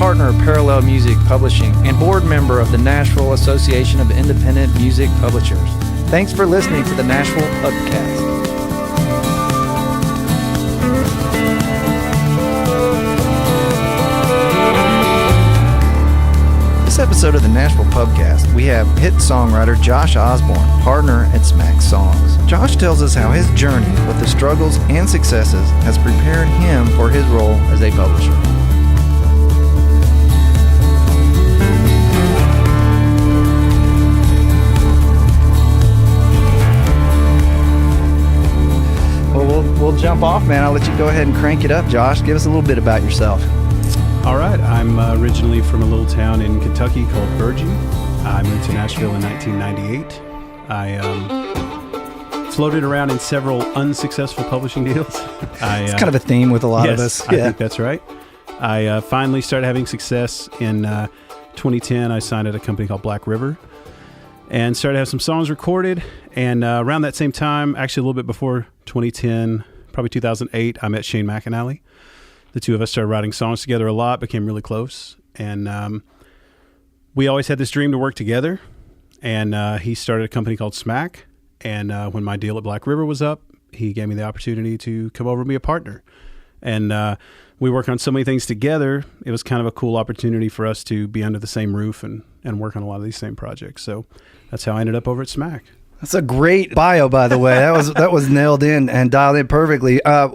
partner of Parallel Music Publishing and board member of the Nashville Association of Independent Music Publishers. Thanks for listening to the Nashville Pubcast. This episode of the Nashville Pubcast, we have hit songwriter Josh Osborne, partner at Smack Songs. Josh tells us how his journey with the struggles and successes has prepared him for his role as a publisher. Well, we'll jump off, man. I'll let you go ahead and crank it up, Josh. Give us a little bit about yourself. All right. I'm originally from a little town in Kentucky called Virgie. I moved to Nashville in 1998. I floated around in several unsuccessful publishing deals. It's kind of a theme with a lot of us. I think that's right. I finally started having success in 2010. I signed at a company called Black River and started to have some songs recorded. And around that same time, actually a little bit before 2010, probably 2008, I met Shane McAnally. The two of us started writing songs together a lot, became really close. And we always had this dream to work together. And he started a company called Smack. And when my deal at Black River was up, he gave me the opportunity to come over and be a partner. And we work on so many things together. It was kind of a cool opportunity for us to be under the same roof and work on a lot of these same projects. So that's how I ended up over at Smack. That's a great bio, by the way. That was nailed in and dialed in perfectly. One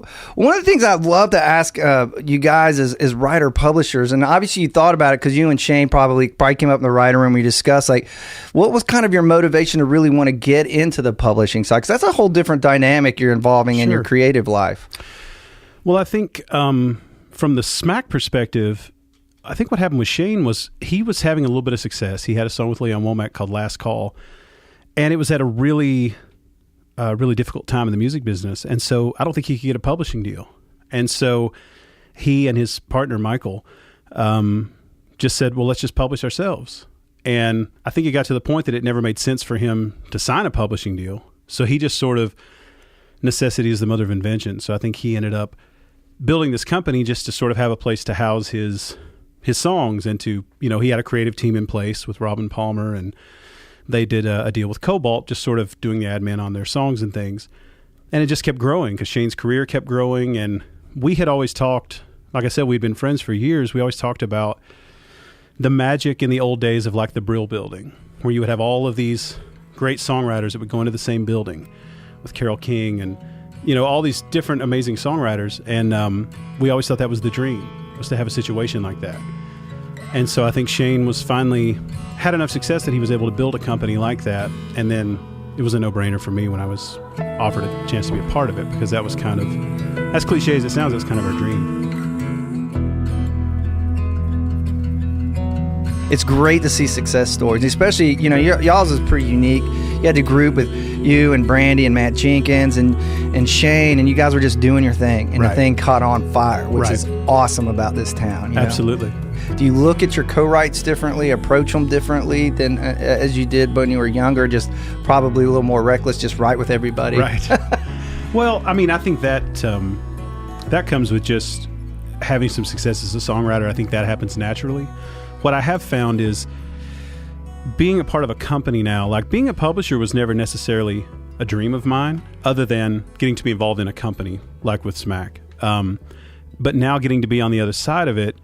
of the things I'd love to ask you guys is writer publishers, and obviously you thought about it because you and Shane probably came up in the writer room. We discussed like what was kind of your motivation to really want to get into the publishing side, because that's a whole different dynamic you're involving in your creative life. Well, I think from the Smack perspective, I think what happened with Shane was he was having a little bit of success. He had a song with Leon Womack called Last Call. And it was at a really difficult time in the music business. And so I don't think he could get a publishing deal. And so he and his partner, Michael, just said, well, let's just publish ourselves. And I think it got to the point that it never made sense for him to sign a publishing deal. So he just sort of, necessity is the mother of invention. So I think he ended up building this company just to sort of have a place to house his songs and to, he had a creative team in place with Robin Palmer, and they did a deal with Cobalt, just sort of doing the admin on their songs and things. And it just kept growing because Shane's career kept growing. And we had always talked, like I said, we'd been friends for years. We always talked about the magic in the old days of like the Brill Building, where you would have all of these great songwriters that would go into the same building with Carole King and, all these different amazing songwriters. And we always thought that was the dream, was to have a situation like that. And so I think Shane was finally had enough success that he was able to build a company like that. And then it was a no-brainer for me when I was offered a chance to be a part of it, because that was kind of, as cliche as it sounds, that's kind of our dream. It's great to see success stories, especially, y'all's is pretty unique. You had the group with you and Brandy and Matt Jenkins and Shane, and you guys were just doing your thing, and the thing caught on fire, which is awesome about this town. Absolutely. Do you look at your co-writes differently, approach them differently than as you did when you were younger, just probably a little more reckless, just write with everybody? Right. Well, I mean, I think that that comes with just having some success as a songwriter. I think that happens naturally. What I have found is being a part of a company now, like being a publisher was never necessarily a dream of mine, other than getting to be involved in a company like with Smack. But now getting to be on the other side of it,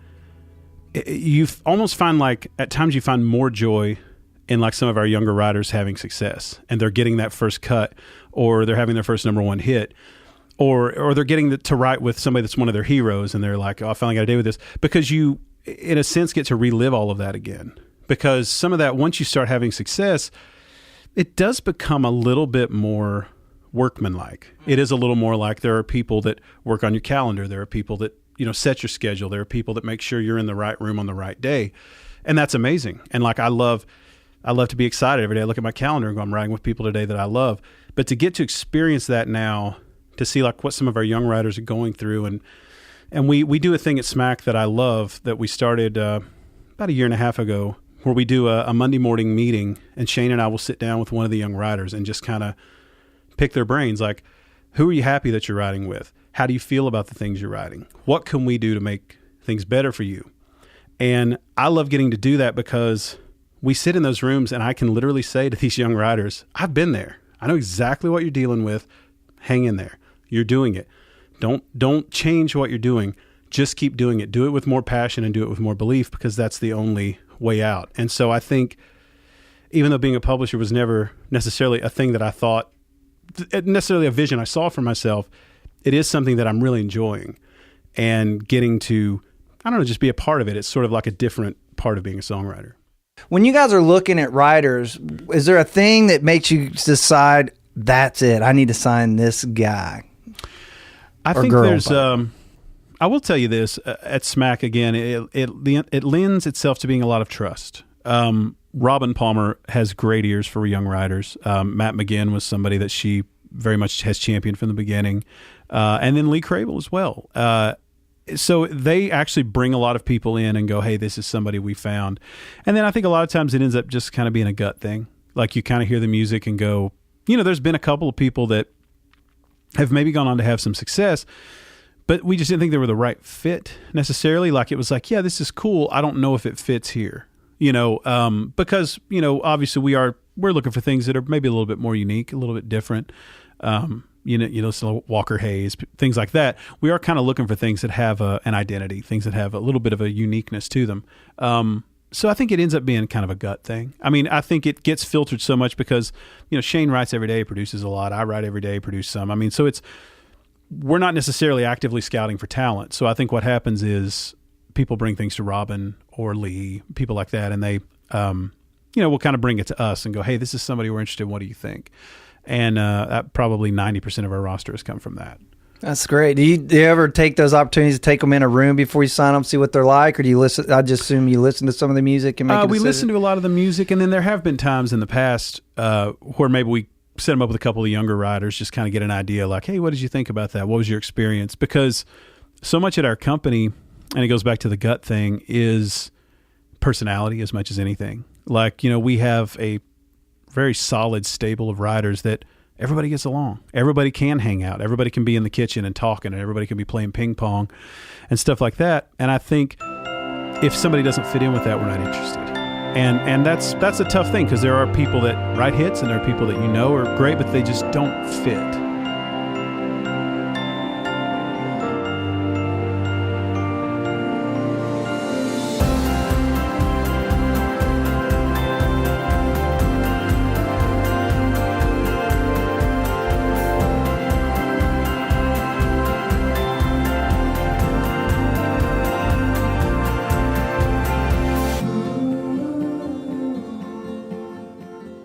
you almost find like at times you find more joy in like some of our younger writers having success, and they're getting that first cut, or they're having their first number one hit, or they're getting to write with somebody that's one of their heroes, and they're like, oh, I finally got a day with this, because you, in a sense, get to relive all of that again. Because some of that, once you start having success, it does become a little bit more workmanlike. It is a little more like there are people that work on your calendar. There are people that, set your schedule. There are people that make sure you're in the right room on the right day. And that's amazing. And like, I love to be excited every day. I look at my calendar and go, I'm writing with people today that I love. But to get to experience that now, to see like what some of our young writers are going through, and we do a thing at Smack that I love that we started about a year and a half ago, where we do a Monday morning meeting, and Shane and I will sit down with one of the young writers and just kind of pick their brains. Like, who are you happy that you're writing with? How do you feel about the things you're writing? What can we do to make things better for you? And I love getting to do that because we sit in those rooms and I can literally say to these young writers, I've been there. I know exactly what you're dealing with. Hang in there. You're doing it. Don't change what you're doing. Just keep doing it. Do it with more passion and do it with more belief, because that's the only way out. And so I think, even though being a publisher was never necessarily a thing that I thought, necessarily a vision I saw for myself, it is something that I'm really enjoying, and getting to, I don't know, just be a part of it. It's sort of like a different part of being a songwriter. When you guys are looking at writers, is there a thing that makes you decide, that's it, I need to sign this guy? I think girl, there's, I will tell you this, at SMAC, again, it lends itself to being a lot of trust. Robin Palmer has great ears for young writers. Matt McGinn was somebody that she very much has championed from the beginning. And then Lee Crable as well. So they actually bring a lot of people in and go, hey, this is somebody we found. And then I think a lot of times it ends up just kind of being a gut thing. Like, you kind of hear the music and go, there's been a couple of people that have maybe gone on to have some success, but we just didn't think they were the right fit necessarily. Like, it was like, yeah, this is cool. I don't know if it fits here, because, obviously we're looking for things that are maybe a little bit more unique, a little bit different. So Walker Hayes, things like that. We are kind of looking for things that have an identity, things that have a little bit of a uniqueness to them. So I think it ends up being kind of a gut thing. I mean, I think it gets filtered so much because, Shane writes every day, produces a lot. I write every day, produce some. I mean, so we're not necessarily actively scouting for talent. So I think what happens is people bring things to Robin or Lee, people like that, and they, will kind of bring it to us and go, hey, this is somebody we're interested in. What do you think? And probably 90% of our roster has come from that. That's great. Do you ever take those opportunities to take them in a room before you sign them, see what they're like, or do you listen? I just assume you listen to some of the music and make a decision. We listen to a lot of the music, and then there have been times in the past where maybe we set them up with a couple of younger writers, just kind of get an idea, like, hey, what did you think about that? What was your experience? Because so much at our company, and it goes back to the gut thing, is personality as much as anything. Like, we have a very solid stable of writers that everybody gets along. Everybody can hang out. Everybody can be in the kitchen and talking, and everybody can be playing ping pong and stuff like that. And I think if somebody doesn't fit in with that, we're not interested. And that's a tough thing, because there are people that write hits and there are people that are great, but they just don't fit.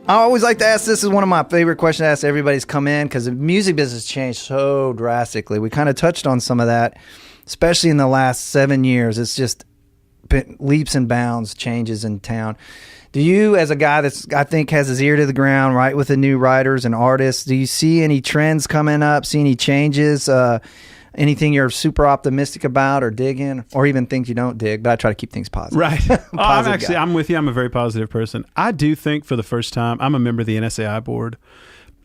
I always like to ask, this is one of my favorite questions to ask everybody's come in, because the music business changed so drastically. We kind of touched on some of that, especially in the last 7 years. It's just been leaps and bounds changes in town. Do you, as a guy that's, I think, has his ear to the ground, right, with the new writers and artists, do you see any trends coming up, see any changes, anything you're super optimistic about or dig in, or even things you don't dig? But I try to keep things positive. Right. I'm with you. I'm a very positive person. I do think for the first time, I'm a member of the NSAI board.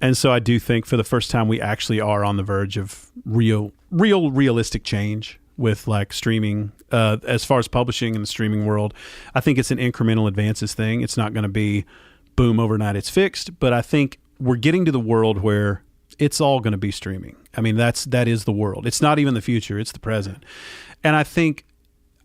And so I do think for the first time, we actually are on the verge of realistic change with like streaming, as far as publishing in the streaming world. I think it's an incremental advances thing. It's not going to be boom overnight, it's fixed. But I think we're getting to the world where it's all going to be streaming. I mean, that is the world. It's not even the future, it's the present. And I think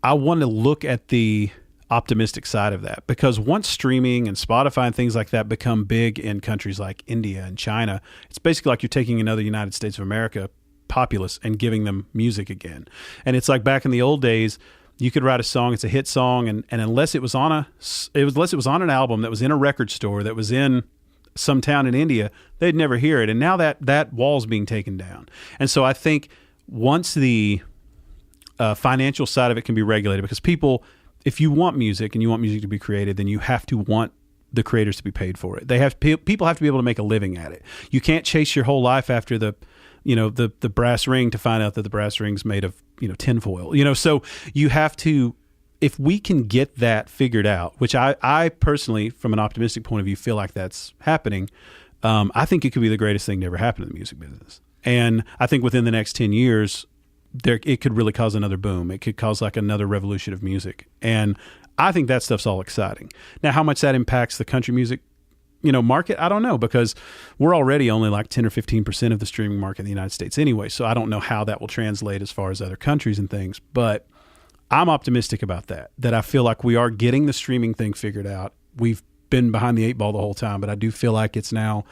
I want to look at the optimistic side of that, because once streaming and Spotify and things like that become big in countries like India and China, it's basically like you're taking another United States of America populace and giving them music again. And it's like back in the old days, you could write a song, it's a hit song, and unless it was on an album that was in a record store, that was in some town in India, they'd never hear it. And now that wall's being taken down. And so I think once the financial side of it can be regulated, because people, if you want music and you want music to be created, then you have to want the creators to be paid for it. People have to be able to make a living at it. You can't chase your whole life after the brass ring to find out that the brass ring's made of, tinfoil. So you have to, if we can get that figured out, which I personally, from an optimistic point of view, feel like that's happening, I think it could be the greatest thing to ever happen in the music business. And I think within the next 10 years, it could really cause another boom. It could cause like another revolution of music. And I think that stuff's all exciting. Now, how much that impacts the country music, market, I don't know, because we're already only like 10 or 15% of the streaming market in the United States anyway. So I don't know how that will translate as far as other countries and things, but I'm optimistic about that I feel like we are getting the streaming thing figured out. We've been behind the 8 ball the whole time, but I do feel like it's now,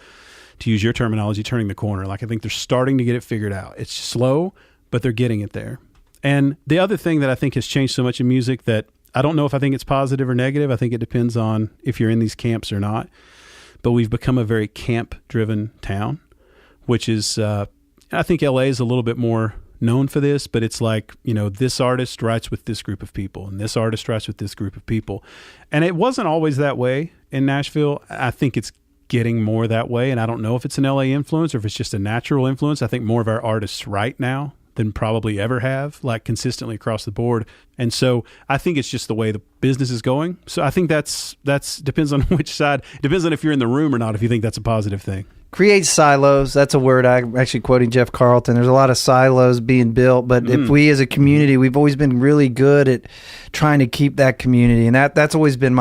to use your terminology, turning the corner. Like I think they're starting to get it figured out. It's slow, but they're getting it there. And the other thing that I think has changed so much in music that I don't know if I think it's positive or negative. I think it depends on if you're in these camps or not. But we've become a very camp-driven town, which is, I think LA is a little bit more known for this, but it's like, this artist writes with this group of people and this artist writes with this group of people. And it wasn't always that way in Nashville. I think it's getting more that way. And I don't know if it's an LA influence or if it's just a natural influence. I think more of our artists write now than probably ever have, like consistently across the board. And so I think it's just the way the business is going. So I think that's depends on which side. It depends on if you're in the room or not, if you think that's a positive thing. Create silos. That's a word. I'm actually quoting Jeff Carlton. There's a lot of silos being built, but if we as a community, we've always been really good at trying to keep that community. And that's always been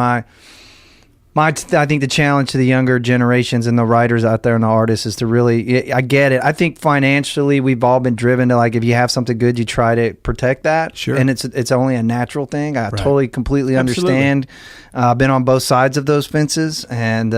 I think the challenge to the younger generations and the writers out there and the artists is to really, I get it. I think financially we've all been driven to, like, if you have something good, you try to protect that. Sure. And it's only a natural thing. I totally, completely Absolutely. understand. I've been on both sides of those fences. And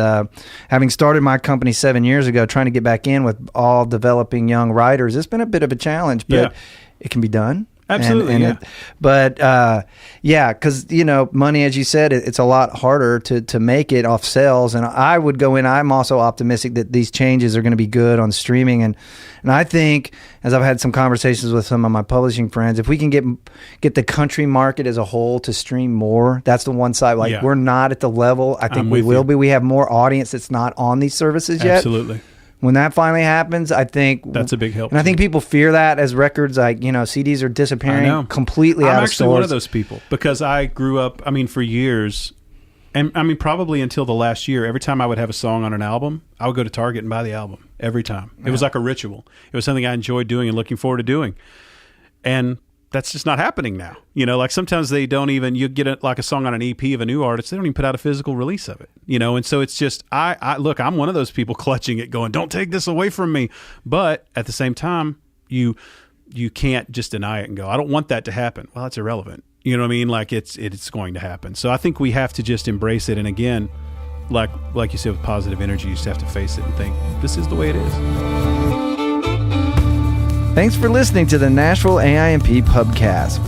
having started my company 7 years ago, trying to get back in with all developing young writers, it's been a bit of a challenge, but it can be done. Absolutely, because money, as you said, it's a lot harder to make it off sales. And I would go in. I'm also optimistic that these changes are going to be good on streaming, and I think, as I've had some conversations with some of my publishing friends, if we can get the country market as a whole to stream more, that's the one side. Like we're not at the level I think we will be. We have more audience that's not on these services yet. Absolutely. When that finally happens, I think that's a big help. And I think people fear that as records, like, CDs are disappearing completely out of stores. I'm actually one of those people because I grew up, for years, and probably until the last year, every time I would have a song on an album, I would go to Target and buy the album every time. It was like a ritual. It was something I enjoyed doing and looking forward to doing. And that's just not happening now. Like sometimes they don't even, you get a song on an EP of a new artist, they don't even put out a physical release of it, and so it's just, look, I'm one of those people clutching it going, don't take this away from me. But at the same time, you can't just deny it and go, I don't want that to happen. Well, that's irrelevant. You know what I mean? Like it's going to happen. So I think we have to just embrace it. And again, like you said, with positive energy, you just have to face it and think, this is the way it is. Thanks for listening to the Nashville AIMP Pubcast.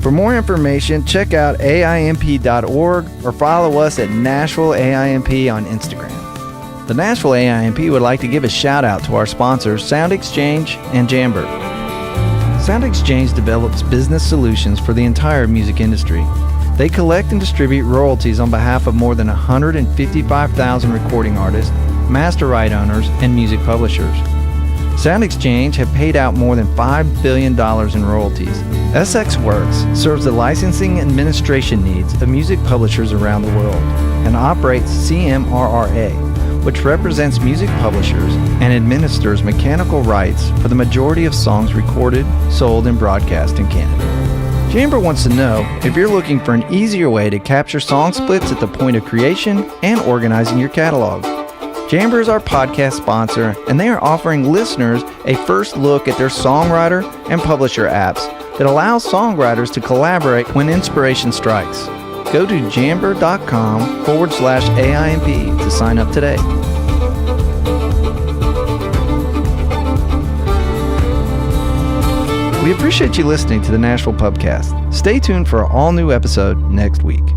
For more information, check out AIMP.org or follow us at Nashville AIMP on Instagram. The Nashville AIMP would like to give a shout out to our sponsors, Sound Exchange and Jambert. Sound Exchange develops business solutions for the entire music industry. They collect and distribute royalties on behalf of more than 155,000 recording artists, master right owners, and music publishers. Sound Exchange have paid out more than $5 billion in royalties. SX Works serves the licensing and administration needs of music publishers around the world and operates CMRRA, which represents music publishers and administers mechanical rights for the majority of songs recorded, sold, and broadcast in Canada. Jambert wants to know if you're looking for an easier way to capture song splits at the point of creation and organizing your catalog. Jambert is our podcast sponsor, and they are offering listeners a first look at their songwriter and publisher apps that allows songwriters to collaborate when inspiration strikes. Go to jambert.com/AIMP to sign up today. We appreciate you listening to the Nashville Pubcast. Stay tuned for an all-new episode next week.